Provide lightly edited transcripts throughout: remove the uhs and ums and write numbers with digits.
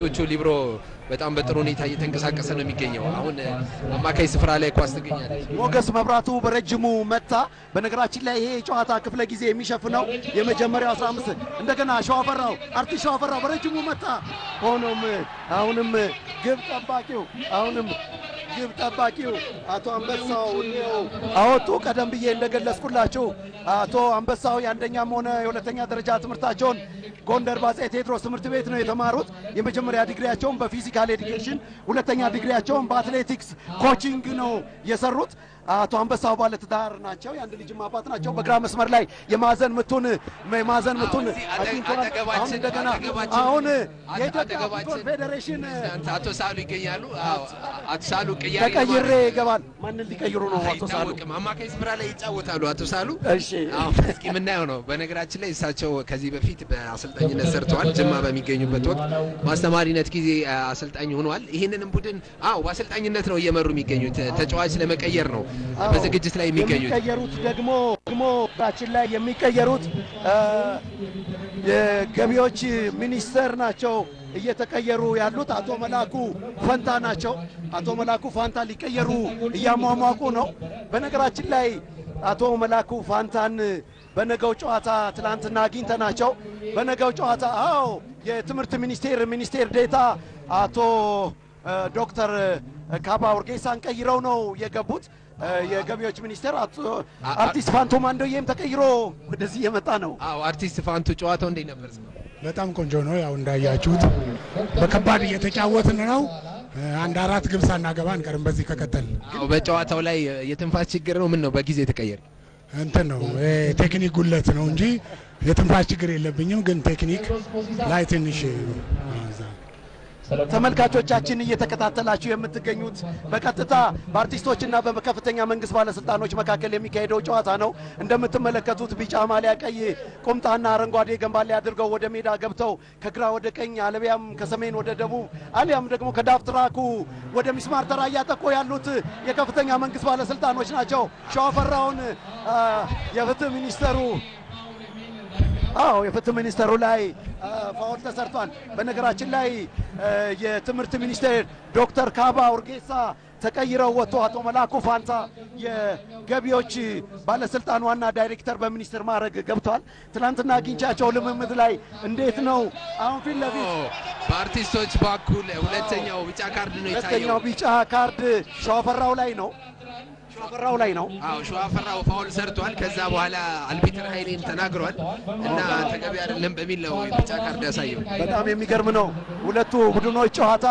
ሊብሮ በጣም በጥሩ ሁኔታ እየተንቀሳቀሰ ነው የሚገኘው። አሁን አማካይ ስፍራ ላይ ኳስ ትገኛለች። ሞገስ መብራቱ በረጅሙ መታ። በነገራችን ላይ ይሄ ጨዋታ ክፍለ ጊዜ የሚሸፍነው የመጀመሪያው 15 እንደገና ሸዋፈራው አርቲስት ሸዋፈራው በረጅሙ መታ። ሆኖም አሁንም ግብ ጠባቂው አቶ አንበሳው ነው አወጡ። ቀደም ብዬ እንደገለጽኩላችሁ አቶ አንበሳው የአንደኛም ሆነ የሁለተኛ ደረጃ ትምህርታቸውን ጎንደር ባጼ ቴዎድሮስ ትምህርት ቤት ነው የተማሩት። የመጀመሪያ ዲግሪያቸውን በፊዚካል ኤዱኬሽን፣ ሁለተኛ ዲግሪያቸውን በአትሌቲክስ ኮቺንግ ነው የሰሩት። አቶ አንበሳው ባለትዳር ናቸው። የአንድ ልጅም አባት ናቸው። በግራ መስመር ላይ የማዕዘን ምቱን አሁን እንደገና አሁን የኢትዮጵያ ፉትቦል ፌዴሬሽን አቶ ሳሉ ይገኛሉ። አቶ ሳሉ ተቀይሬ ይገባል። ማንን ሊቀይሩ ነው? አቶ ሳሉ አማካይ ስፍራ ላይ ይጫወታሉ። አቶ ሳሉ እሺ፣ እስኪ ምናየው ነው። በነገራችን ላይ እሳቸው ከዚህ በፊት በአሰልጣኝነት ሰርተዋል። ጅማ በሚገኙበት ወቅት ማስተማሪነት ጊዜ አሰልጣኝ ሆነዋል። ይሄንንም ቡድን በአሰልጣኝነት ነው እየመሩ የሚገኙት። ተጫዋች ለመቀየር ነው በዝግጅት ላይ የሚቀየሩት ደግሞ ታችን ላይ የሚቀየሩት የገቢዎች ሚኒስተር ናቸው። እየተቀየሩ ያሉት አቶ መላኩ ፈንታ ናቸው። አቶ መላኩ ፋንታ ሊቀየሩ እያሟሟቁ ነው። በነገራችን ላይ አቶ መላኩ ፋንታን በነገው ጨዋታ ትላንትና አግኝተናቸው በነገው ጨዋታ የትምህርት ሚኒስቴር ዴታ አቶ ዶክተር ካባ ኡርጌሳን ቀይረው ነው የገቡት። የገቢዎች ሚኒስቴር አርቲስት ፋንቱ ማንዶዬም ተቀይሮ ወደዚህ የመጣ ነው። አርቲስት ፋንቱ ጨዋታው እንዴት ነበር? በጣም ቆንጆ ነው። ያው እንዳያችሁት በከባድ እየተጫወትን ነው። አንድ አራት ግብ ሳናገባ አንቀርም በዚህ ከቀጠል። በጨዋታው ላይ የትንፋሽ ችግር ነው። ምን ነው በጊዜ ተቀየረ? እንትን ነው ቴክኒክ ጉለት ነው እንጂ የትንፋሽ ችግር የለብኝም። ግን ቴክኒክ ላይ ትንሽ ተመልካቾቻችን እየተከታተላችሁ የምትገኙት በቀጥታ በአርቲስቶችና በከፍተኛ መንግስት ባለስልጣኖች መካከል የሚካሄደው ጨዋታ ነው። እንደምትመለከቱት ቢጫ ማሊያ፣ ቀይ ቁምጣና አረንጓዴ ገንባሌ አድርገው ወደ ሜዳ ገብተው ከግራ ወደ ቀኝ አለቢያም ከሰሜን ወደ ደቡብ አሊያም ደግሞ ከዳፍትራኩ ወደ ሚስማር ተራ እያጠቁ ያሉት የከፍተኛ መንግስት ባለስልጣኖች ናቸው። ሸዋፈራውን የፍትህ ሚኒስተሩ ላይ ፋውል ተሰርቷል። በነገራችን ላይ የትምህርት ሚኒስቴር ዶክተር ካባ ኡርጌሳ ተቀይረው ወጥቶ አቶ መላኩ ፋንታ የገቢዎች ባለስልጣን ዋና ዳይሬክተር በሚኒስትር ማዕረግ ገብቷል። ትናንትና አግኝቻቸው ልምምድ ላይ እንዴት ነው አሁን ፊት ለፊት በአርቲስቶች በኩል ሁለተኛው ቢጫ ካርድ ነው የታየው። ሁለተኛው ቢጫ ካርድ ሸዋፈራው ላይ ነው። ሸዋፈራው ፋውል ሰርቷል። ከዛ በኋላ አልቢትር ኃይሌን ተናግሯል እና ተገቢ አይደለም በሚል ነው ቢጫ ካርድ ያሳየው። በጣም የሚገርም ነው። ሁለቱ ቡድኖች ጨዋታ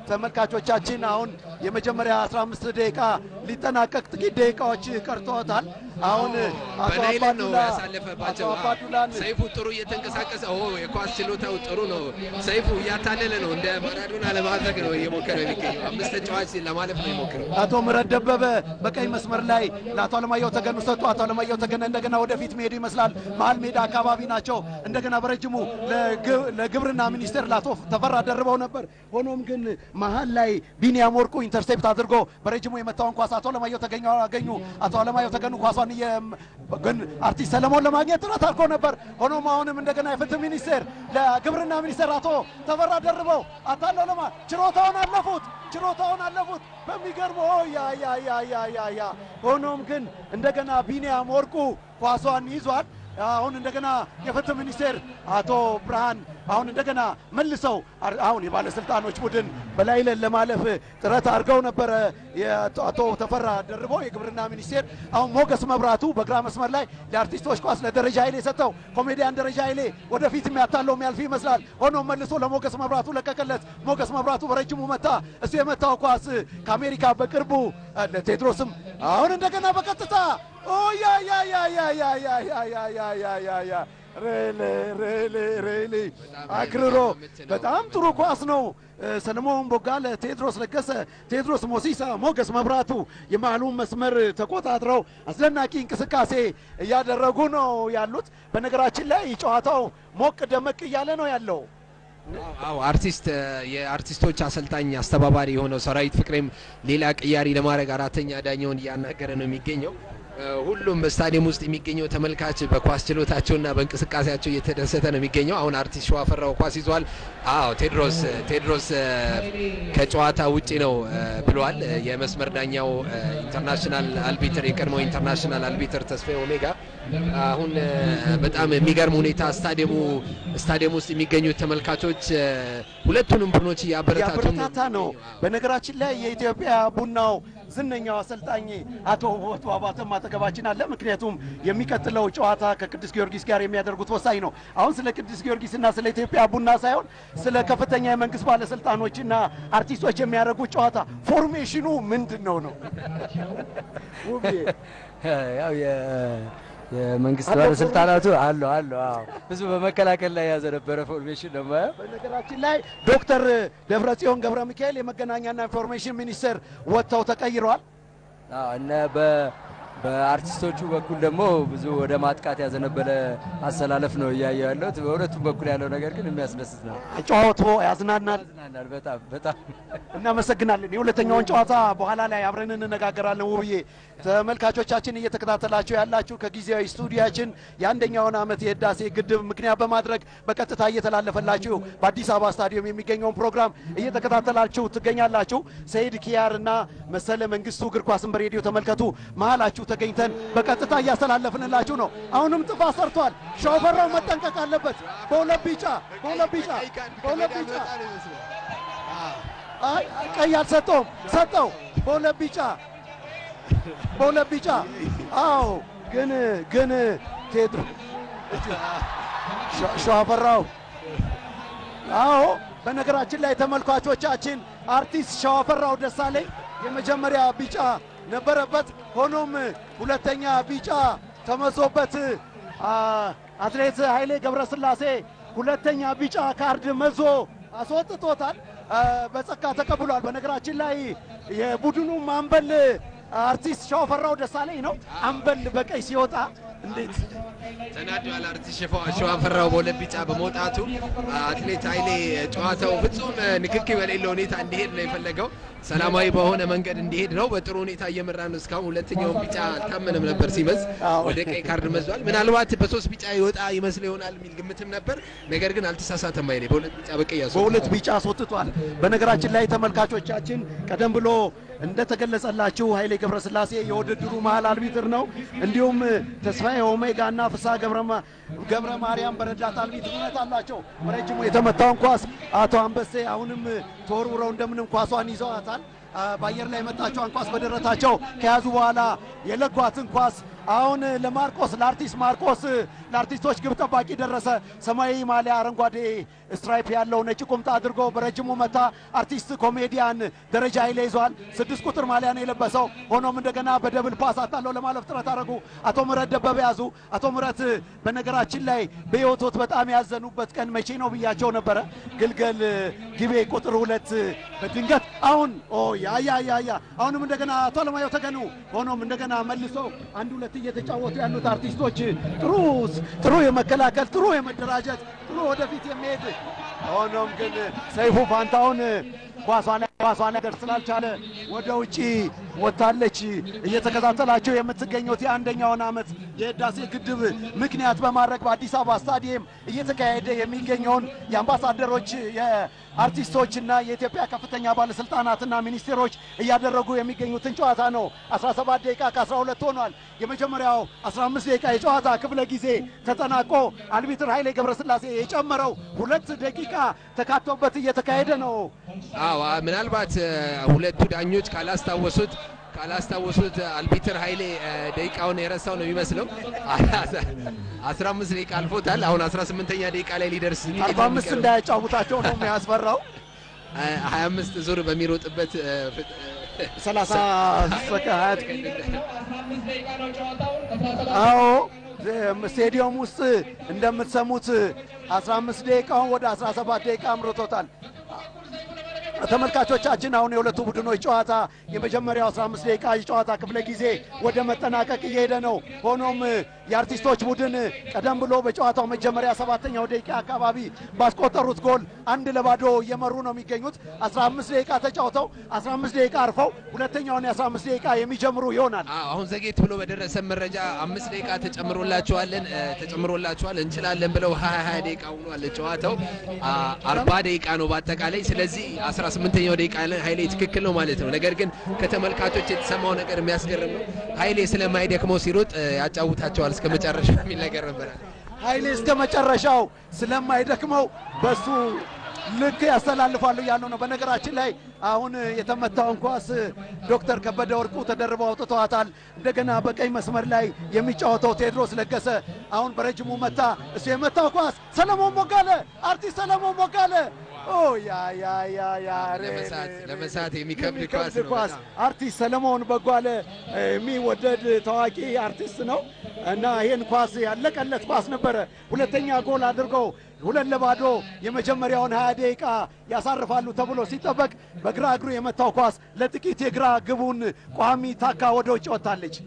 ተመልካቾቻችን አሁን የመጀመሪያ 15 ደቂቃ ሊጠናቀቅ ጥቂት ደቂቃዎች ቀርተውታል። አሁን በናይል ነው ያሳለፈባቸው። ሰይፉ ጥሩ እየተንቀሳቀሰ የኳስ ችሎታው ጥሩ ነው። ሰይፉ እያታለለ ነው። እንደ ማራዶና ለማድረግ ነው እየሞከረ የሚገኘው። 5 ተጫዋች ለማለፍ ነው የሞከረው። አቶ ምህረት ደበበ በቀይ መስመር ላይ ለአቶ አለማየሁ ተገኑ ሰጥቶ አቶ አለማየሁ ተገነ እንደገና ወደፊት መሄዱ ይመስላል። መሀል ሜዳ አካባቢ ናቸው። እንደገና በረጅሙ ለግብርና ሚኒስቴር ለአቶ ተፈራ ደርበው ነበር። ሆኖም ግን መሀል ላይ ቢኒያም ወርቁ ኢንተርሴፕት አድርጎ በረጅሙ የመታውን ኳስ አቶ አለማየሁ አገኙ። አቶ አለማየሁ ተገኑ ኳሷን ግን አርቲስት ሰለሞን ለማግኘት ጥረት አድርጎ ነበር። ሆኖም አሁንም እንደገና የፍትህ ሚኒስቴር ለግብርና ሚኒስቴር አቶ ተፈራ ደርበው አታለው ችሮታውን አለፉት በሚገርመው ሆኖም ግን እንደገና ቢኒያም ወርቁ ኳሷን ይዟል። አሁን እንደገና የፍትህ ሚኒስቴር አቶ ብርሃን አሁን እንደገና መልሰው አሁን የባለስልጣኖች ቡድን በላይ ለማለፍ ጥረት አድርገው ነበረ። አቶ ተፈራ ደርበው የግብርና ሚኒስቴር አሁን ሞገስ መብራቱ በግራ መስመር ላይ ለአርቲስቶች ኳስ ለደረጃ ኃይሌ ሰጥተው ኮሜዲያን ደረጃ ኃይሌ ወደፊት የሚያታለው የሚያልፍ ይመስላል። ሆኖም መልሶ ለሞገስ መብራቱ ለቀቀለት። ሞገስ መብራቱ በረጅሙ መታ። እሱ የመታው ኳስ ከአሜሪካ በቅርቡ ለቴድሮስም አሁን እንደገና በቀጥታ ሬሌ አክርሮ በጣም ጥሩ ኳስ ነው። ሰለሞን ቦጋለ፣ ቴድሮስ ለገሰ፣ ቴድሮስ ሞሲሳ፣ ሞገስ መብራቱ የመሃሉን መስመር ተቆጣጥረው አስደናቂ እንቅስቃሴ እያደረጉ ነው ያሉት። በነገራችን ላይ ጨዋታው ሞቅ ደመቅ እያለ ነው ያለው። የአርቲስቶች አሰልጣኝ አስተባባሪ የሆነው ሰራዊት ፍቅሬም ሌላ ቅያሪ ለማድረግ አራተኛ ዳኛውን እያናገረ ነው የሚገኘው። ሁሉም በስታዲየም ውስጥ የሚገኘው ተመልካች በኳስ ችሎታቸውና በእንቅስቃሴያቸው እየተደሰተ ነው የሚገኘው። አሁን አርቲስት ሸዋፈራው ኳስ ይዟል። አዎ ቴድሮስ ከጨዋታ ውጪ ነው ብሏል። የመስመር ዳኛው ኢንተርናሽናል አልቢተር የቀድሞው ኢንተርናሽናል አልቢተር ተስፋዬ ኦሜጋ አሁን በጣም የሚገርም ሁኔታ ስታዲየም ውስጥ የሚገኙት ተመልካቾች ሁለቱንም ቡድኖች ያበረታታ ነው። በነገራችን ላይ የኢትዮጵያ ቡናው ዝነኛው አሰልጣኝ አቶ ውበቱ አባተም አጠገባችን አለ። ምክንያቱም የሚቀጥለው ጨዋታ ከቅዱስ ጊዮርጊስ ጋር የሚያደርጉት ወሳኝ ነው። አሁን ስለ ቅዱስ ጊዮርጊስና ስለ ኢትዮጵያ ቡና ሳይሆን ስለ ከፍተኛ የመንግስት ባለስልጣኖችና አርቲስቶች የሚያደርጉት ጨዋታ ፎርሜሽኑ ምንድነው ነው? ያው የመንግስት ባለስልጣናቱ አሉ ብዙ በመከላከል ላይ ያዘነበረ ፎርሜሽን ነው ማለት። በነገራችን ላይ ዶክተር ደብረጽዮን ገብረ ሚካኤል የመገናኛና ኢንፎርሜሽን ሚኒስትር ወጥተው ተቀይረዋል። እና በአርቲስቶቹ በኩል ደግሞ ብዙ ወደ ማጥቃት ያዘነበለ አሰላለፍ ነው እያየሁ ያለሁት። በሁለቱም በኩል ያለው ነገር ግን የሚያስደስት ነው። ጨዋታው ያዝናናል በጣም እናመሰግናለን። የሁለተኛውን ጨዋታ በኋላ ላይ አብረን እንነጋገራለን። ውብዬ ተመልካቾቻችን እየተከታተላችሁ ያላችሁ ከጊዜያዊ ስቱዲያችን የአንደኛውን ዓመት የህዳሴ ግድብ ምክንያት በማድረግ በቀጥታ እየተላለፈላችሁ በአዲስ አበባ ስታዲየም የሚገኘውን ፕሮግራም እየተከታተላችሁ ትገኛላችሁ። ሰይድ ኪያርና መሰለ መንግስቱ እግር ኳስን በሬዲዮ ተመልከቱ መሃላችሁ ተገኝተን በቀጥታ እያስተላለፍንላችሁ ነው። አሁንም ጥፋት ሰርቷል። ሸዋፈራው መጠንቀቅ አለበት። በሁለት ቢጫ ቀይ አልሰጠውም፣ ሰጠው በሁለት ቢጫ አዎ። ግን ቴድሮ ሸዋፈራው አዎ። በነገራችን ላይ ተመልካቾቻችን አርቲስት ሸዋፈራው ደሳለኝ የመጀመሪያ ቢጫ ነበረበት። ሆኖም ሁለተኛ ቢጫ ተመዞበት አትሌት ኃይሌ ገብረስላሴ ሁለተኛ ቢጫ ካርድ መዞ አስወጥቶታል። በጸጋ ተቀብሏል። በነገራችን ላይ የቡድኑ አምበል አርቲስት ሸዋፈራው ደሳለኝ ነው። አምበል በቀይ ሲወጣ እንዴት ተናዷል። አርቲስት ሸዋፈራው በሁለት ቢጫ በመውጣቱ አትሌት ኃይሌ ጨዋታው ፍጹም ንክኪ በሌለው ሁኔታ እንዲሄድ ነው የፈለገው። ሰላማዊ በሆነ መንገድ እንዲሄድ ነው። በጥሩ ሁኔታ እየመራ ነው። እስካሁን ሁለተኛውን ቢጫ አልታመነም ነበር ሲመዝ ወደ ቀይ ካርድ መዟል። ምናልባት በሶስት ቢጫ ይወጣ ይመስል ይሆናል የሚል ግምትም ነበር። ነገር ግን አልተሳሳተም። ኃይሌ በሁለት ቢጫ በቀይ በሁለት ቢጫ አስወጥቷል። በነገራችን ላይ ተመልካቾቻችን ቀደም ብሎ እንደተገለጸላችሁ ኃይሌ ገብረስላሴ የውድድሩ መሃል አልቢትር ነው። እንዲሁም ተስፋዬ ኦሜጋና ፍስሐ ገብረ ማርያም በረዳት አልቢትርነት አላቸው። በረጅሙ የተመታውን ኳስ አቶ አንበሴ አሁንም ተወርውረው እንደምንም ኳሷን ይዘዋታል። በአየር ላይ የመጣቸውን ኳስ በደረታቸው ከያዙ በኋላ የለጓትን ኳስ አሁን ለማርቆስ ለአርቲስት ማርቆስ ለአርቲስቶች ግብ ጠባቂ ደረሰ። ሰማያዊ ማሊያ አረንጓዴ ስትራይፕ ያለው ነጭ ቁምጣ አድርጎ በረጅሙ መታ። አርቲስት ኮሜዲያን ደረጃ ኃይሌ ይዟል። 6 ቁጥር ማሊያ ነው የለበሰው። ሆኖም እንደገና በደብል ፓስ አጣለው ለማለፍ ጥረት አደረጉ። አቶ ምረት ደበበ ያዙ። አቶ ምረት በነገራችን ላይ በህይወቶት በጣም ያዘኑበት ቀን መቼ ነው ብያቸው ነበረ። ግልገል ግቤ ቁጥር 2 በድንገት አሁን አሁንም እንደገና አቶ አለማየሁ ተገኑ። ሆኖም እንደገና መልሶ 1-2 እየተጫወቱ ያሉት አርቲስቶች ጥሩ የመከላከል ጥሩ የመደራጀት ጥሩ ወደፊት የሚሄድ ሆኖም ግን ሰይፉ ፋንታውን ኳሷን ነገር ስላልቻለ ወደ ውጪ ወጣለች። እየተከታተላቸው የምትገኙት የአንደኛውን ዓመት የህዳሴ ግድብ ምክንያት በማድረግ በአዲስ አበባ ስታዲየም እየተካሄደ የሚገኘውን የአምባሳደሮች የአርቲስቶችና የኢትዮጵያ ከፍተኛ ባለስልጣናትና ሚኒስቴሮች እያደረጉ የሚገኙትን ጨዋታ ነው። 17 ደቂቃ ከ12 ሆኗል። የመጀመሪያው 15 ደቂቃ የጨዋታ ክፍለ ጊዜ ተጠናቆ አልቢትር ኃይሌ ገብረስላሴ የጨመረው 2 ደቂቃ ተካቶበት እየተካሄደ ነው። ምናልባት ሁለቱ ዳኞች ካላስታወሱት አልቢትር ኃይሌ ደቂቃውን የረሳው ነው የሚመስለው። 15 ደቂቃ አልፎታል። አሁን 18ኛ ደቂቃ ላይ ሊደርስ 45 እንዳያጫውታቸው ነው የሚያስፈራው። 25 ዙር በሚሮጥበት 30 ሰከንድ አዎ ስቴዲየም ውስጥ እንደምትሰሙት 15 ደቂቃውን ወደ 17 ደቂቃ አምርቶታል። ተመልካቾቻችን አሁን የሁለቱ ቡድኖች ጨዋታ የመጀመሪያው 15 ደቂቃ የጨዋታ ክፍለ ጊዜ ወደ መጠናቀቅ እየሄደ ነው። ሆኖም የአርቲስቶች ቡድን ቀደም ብሎ በጨዋታው መጀመሪያ 7ኛው ደቂቃ አካባቢ ባስቆጠሩት ጎል 1-0 እየመሩ ነው የሚገኙት። 15 ደቂቃ ተጫውተው 15 ደቂቃ አርፈው ሁለተኛውን የ15 ደቂቃ የሚጀምሩ ይሆናል። አሁን ዘጌት ብሎ በደረሰ መረጃ 5 ደቂቃ ተጨምሮላቸዋል እንችላለን ብለው 20 ደቂቃ ሆኗል ጨዋታው 40 ደቂቃ ነው በአጠቃላይ። ስለዚህ 18ኛው ደቂቃ ላይ ኃይሌ ትክክል ነው ማለት ነው። ነገር ግን ከተመልካቾች የተሰማው ነገር የሚያስገርም ነው። ኃይሌ ስለማይደክመው ሲሮጥ ያጫውታቸዋል እስከ መጨረሻው የሚል ነገር ነበር። ኃይሌ እስከ መጨረሻው ስለማይደክመው በሱ ልክ ያስተላልፋሉ ያለው ነው። በነገራችን ላይ አሁን የተመታውን ኳስ ዶክተር ከበደ ወርቁ ተደርበው አውጥተዋታል። እንደገና በቀኝ መስመር ላይ የሚጫወተው ቴድሮስ ለገሰ አሁን በረጅሙ መታ። እሱ የመታው ኳስ ሰለሞን ሞጋለ አርቲስት ሰለሞን ሞጋለ ለመሳት የሚከብድ ኳስ አርቲስት ሰለሞን በጓለ የሚወደድ ታዋቂ አርቲስት ነው እና ይሄን ኳስ ያለቀለት ኳስ ነበረ። ሁለተኛ ጎል አድርገው 2-0 የመጀመሪያውን 20 ደቂቃ ያሳርፋሉ ተብሎ ሲጠበቅ በግራ እግሩ የመታው ኳስ ለጥቂት የግራ ግቡን ቋሚ ታካ ወደ ውጭ ወጣለች።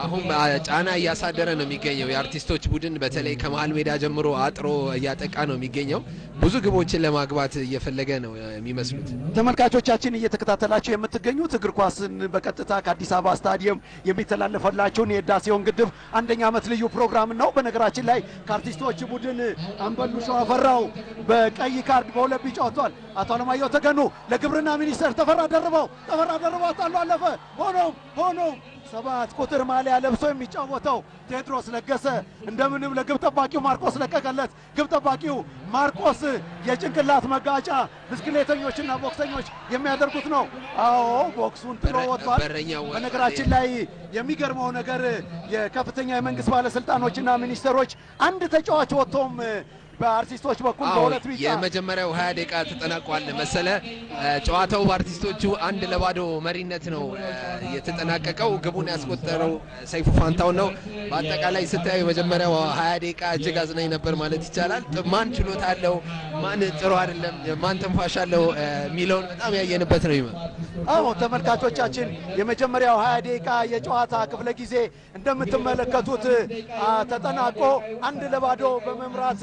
አሁን ጫና እያሳደረ ነው የሚገኘው የአርቲስቶች ቡድን በተለይ ከመሃል ሜዳ ጀምሮ አጥሮ እያጠቃ ነው የሚገኘው። ብዙ ግቦችን ለማግባት እየፈለገ ነው የሚመስሉት። ተመልካቾቻችን እየተከታተላችሁ የምትገኙት እግር ኳስን በቀጥታ ከአዲስ አበባ ስታዲየም የሚተላለፈላችሁን የህዳሴውን ግድብ አንደኛ ዓመት ልዩ ፕሮግራም ነው። በነገራችን ላይ ከአርቲስቶች ቡድን አምበሉ ሸዋፈራው በቀይ ካርድ በሁለት ቢጫ ወጥቷል። አቶ አለማየሁ ተገኑ ለግብርና ሚኒስቴር ተፈራ ደርበው አጣሉ አለፈ። ሆኖም 7 ቁጥር ማሊያ ለብሶ የሚጫወተው ቴድሮስ ለገሰ እንደምንም ለግብ ጠባቂው ማርቆስ ለቀቀለት። ግብ ጠባቂው ማርቆስ የጭንቅላት መጋጫ ብስክሌተኞችና ቦክሰኞች የሚያደርጉት ነው። ቦክሱን ጥሎ ወጥቷል። በነገራችን ላይ የሚገርመው ነገር የከፍተኛ የመንግስት ባለስልጣኖችና ሚኒስትሮች አንድ ተጫዋች ወጥቶም በአርቲስቶች በኩል በሁለት ቢጫ የመጀመሪያው 20 ደቂቃ ተጠናቋል መሰለ። ጨዋታው በአርቲስቶቹ 1-0 መሪነት ነው የተጠናቀቀው። ግቡን ያስቆጠረው ሰይፉ ፋንታውን ነው። በአጠቃላይ ስታዩ የመጀመሪያው 20 ደቂቃ እጅግ አዝናኝ ነበር ማለት ይቻላል። ማን ችሎታ አለው፣ ማን ጥሩ አይደለም፣ ማን ተንፋሽ አለው የሚለውን በጣም ያየንበት ነው ይመስል። ተመልካቾቻችን የመጀመሪያው 20 ደቂቃ የጨዋታ ክፍለ ጊዜ እንደምትመለከቱት ተጠናቆ 1-0 በመምራት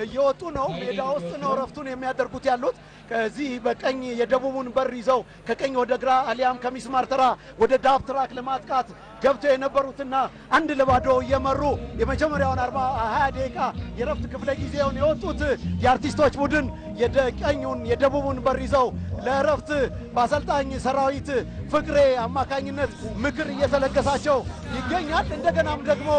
እየወጡ ነው። ሜዳ ውስጥ ነው ረፍቱን የሚያደርጉት ያሉት። ከዚህ በቀኝ የደቡቡን በር ይዘው ከቀኝ ወደ ግራ አሊያም ከሚስማር ተራ ወደ ዳብ ትራክ ለማጥቃት ገብተው የነበሩትና 1-0 እየመሩ የመጀመሪያውን 20 ደቂቃ የረፍት ክፍለ ጊዜውን የወጡት የአርቲስቶች ቡድን የቀኙን የደቡቡን በር ይዘው ለረፍት በአሰልጣኝ ሰራዊት ፍቅሬ አማካኝነት ምክር እየተለገሳቸው ይገኛል። እንደገናም ደግሞ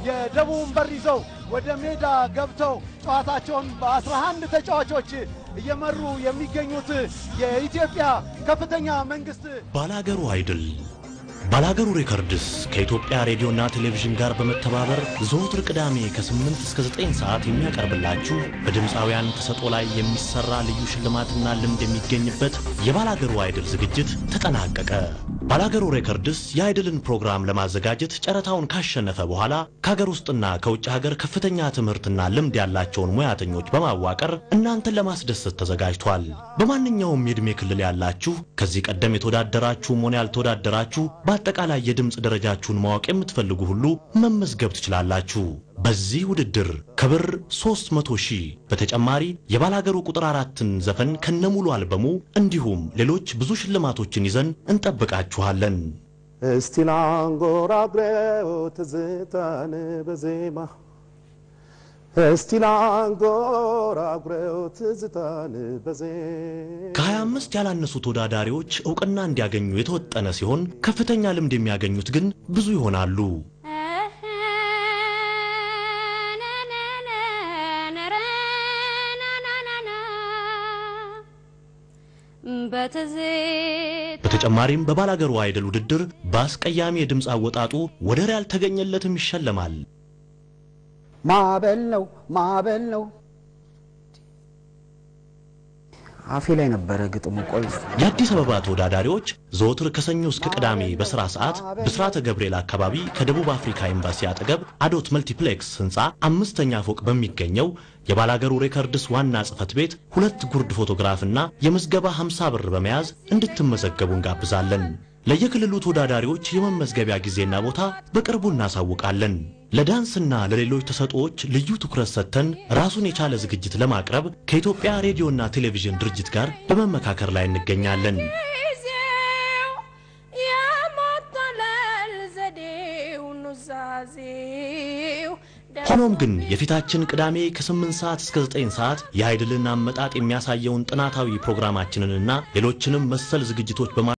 የደቡቡን በር ይዘው ወደ ሜዳ ገብተው ጨዋታቸውን በ11 ተጫዋቾች እየመሩ የሚገኙት የኢትዮጵያ ከፍተኛ መንግስት ባላገሩ አይድል ባላገሩ ሬከርድስ ከኢትዮጵያ ሬዲዮና ቴሌቪዥን ጋር በመተባበር ዘወትር ቅዳሜ ከ8 እስከ 9 ሰዓት የሚያቀርብላችሁ በድምፃውያን ተሰጥኦ ላይ የሚሰራ ልዩ ሽልማትና ልምድ የሚገኝበት የባላገሩ አይድል ዝግጅት ተጠናቀቀ። ባላገሩ ሬከርድስ የአይድልን ፕሮግራም ለማዘጋጀት ጨረታውን ካሸነፈ በኋላ ከሀገር ውስጥና ከውጭ ሀገር ከፍተኛ ትምህርትና ልምድ ያላቸውን ሙያተኞች በማዋቀር እናንተን ለማስደሰት ተዘጋጅቷል። በማንኛውም የዕድሜ ክልል ያላችሁ ከዚህ ቀደም የተወዳደራችሁም ሆነ ያልተወዳደራችሁ በአጠቃላይ የድምጽ ደረጃችሁን ማወቅ የምትፈልጉ ሁሉ መመዝገብ ትችላላችሁ። በዚህ ውድድር ከብር 300,000 በተጨማሪ የባላገሩ ቁጥር 4ን ዘፈን ከነሙሉ አልበሙ እንዲሁም ሌሎች ብዙ ሽልማቶችን ይዘን እንጠብቃችኋለን። እስቲ ላንጎራጉረው ትዝታን በዜማ እስቲ ላንጎራጉረው ትዝታን በዜማ ከ25 ያላነሱ ተወዳዳሪዎች ዕውቅና እንዲያገኙ የተወጠነ ሲሆን ከፍተኛ ልምድ የሚያገኙት ግን ብዙ ይሆናሉ። በተጨማሪም በባላገሩ አይድል ውድድር በአስቀያሚ የድምጽ አወጣጡ ወደር ያልተገኘለትም ይሸለማል። ማዕበል ነው አፌ ላይ ነበረ ግጥሙ ቆይ የአዲስ አበባ ተወዳዳሪዎች ዘወትር ከሰኞ እስከ ቅዳሜ በስራ ሰዓት ብስራተ ገብርኤል አካባቢ ከደቡብ አፍሪካ ኤምባሲ አጠገብ አዶት መልቲፕሌክስ ህንጻ 5ኛ ፎቅ በሚገኘው የባላገሩ ሬከርድስ ዋና ጽፈት ቤት 2 ጉርድ ፎቶግራፍና የምዝገባ 50 ብር በመያዝ እንድትመዘገቡ እንጋብዛለን። ለየክልሉ ተወዳዳሪዎች የመመዝገቢያ ጊዜና ቦታ በቅርቡ እናሳውቃለን። ለዳንስና ለሌሎች ተሰጥኦዎች ልዩ ትኩረት ሰጥተን ራሱን የቻለ ዝግጅት ለማቅረብ ከኢትዮጵያ ሬዲዮና ቴሌቪዥን ድርጅት ጋር በመመካከር ላይ እንገኛለን። ሆኖም ግን የፊታችን ቅዳሜ ከ8 ሰዓት እስከ 9 ሰዓት የኃይልን አመጣጥ የሚያሳየውን ጥናታዊ ፕሮግራማችንንና ሌሎችንም መሰል ዝግጅቶች